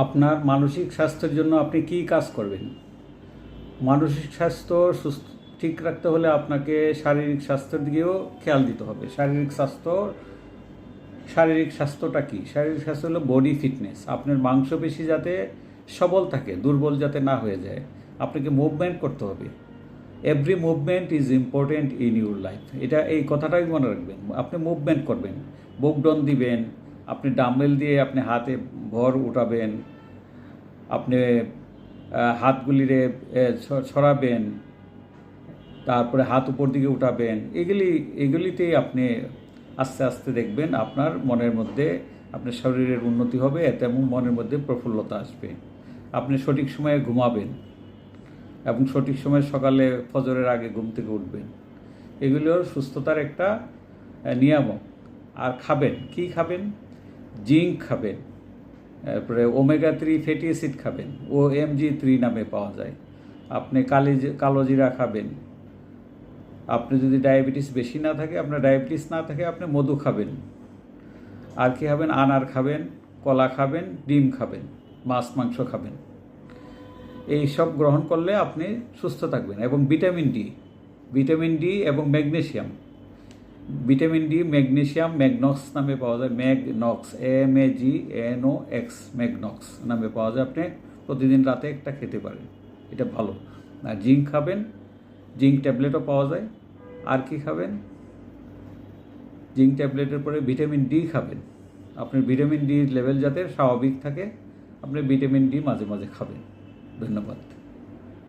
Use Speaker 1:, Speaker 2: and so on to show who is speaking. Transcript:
Speaker 1: আপনার মানসিক স্বাস্থ্যের জন্য আপনি কী কাজ করবেন? মানসিক স্বাস্থ্য ঠিক রাখতে হলে আপনাকে শারীরিক স্বাস্থ্যের দিকেও খেয়াল দিতে হবে। শারীরিক স্বাস্থ্যটা কী? শারীরিক স্বাস্থ্য হলো বডি ফিটনেস। আপনার মাংসপেশি যাতে সবল থাকে, দুর্বল যাতে না হয়ে যায়। আপনাকে মুভমেন্ট করতে হবে। Every movement is important in your life. এই কথাটাই মনে রাখবেন। আপনি মুভমেন্ট করবেন, বুক ডাউন দিবেন, আপনি ডাম্বেল দিয়ে আপনি হাতে ভর উঠাবেন, আপনি হাতগুলিরে ছড়াবেন, তারপরে হাত উপর দিকে উঠাবেন। এগুলিতেই আপনি আস্তে আস্তে দেখবেন আপনার মনের মধ্যে আপনার শরীরের উন্নতি হবে, এবং মনের মধ্যে প্রফুল্লতা আসবে। আপনি সঠিক সময়ে ঘুমাবেন এবং সঠিক সময়ে সকালে ফজরের আগে ঘুম থেকে উঠবেন। এগুলো সুস্থতার একটা নিয়ামক। আর খাবেন, কি খাবেন? জিঙ্ক খাবেন, তারপরে ওমেগা-3 ফ্যাটি অ্যাসিড খাবেন, OMG-3 নামে পাওয়া যায়। আপনি কালো জিরা খাবেন। আপনি যদি ডায়াবেটিস বেশি না থাকে, আপনার ডায়াবেটিস না থাকে, আপনি মধু খাবেন। আর কি খাবেন? আনার খাবেন, কলা খাবেন, ডিম খাবেন, মাছ মাংস খাবেন। এই সব গ্রহণ করলে আপনি সুস্থ থাকবেন। এবং ভিটামিন ডি এবং ম্যাগনেসিয়াম। ভিটামিন ডি, ম্যাগনেসিয়াম ম্যাগনক্স নামে পাওয়া যায়। ম্যাগনক্স, MAGNOX, ম্যাগনক্স নামে পাওয়া যায়। আপনি প্রতিদিন রাতে একটা খেতে পারেন, এটা ভালো। আর জিঙ্ক খাবেন, জিঙ্ক ট্যাবলেটও পাওয়া যায়। আর কি খাবেন? জিঙ্ক ট্যাবলেটের পরে ভিটামিন ডি খাবেন। আপনার ভিটামিন ডি লেভেল যাতে স্বাভাবিক থাকে, আপনি ভিটামিন ডি মাঝে মাঝে খাবেন। ধন্যবাদ।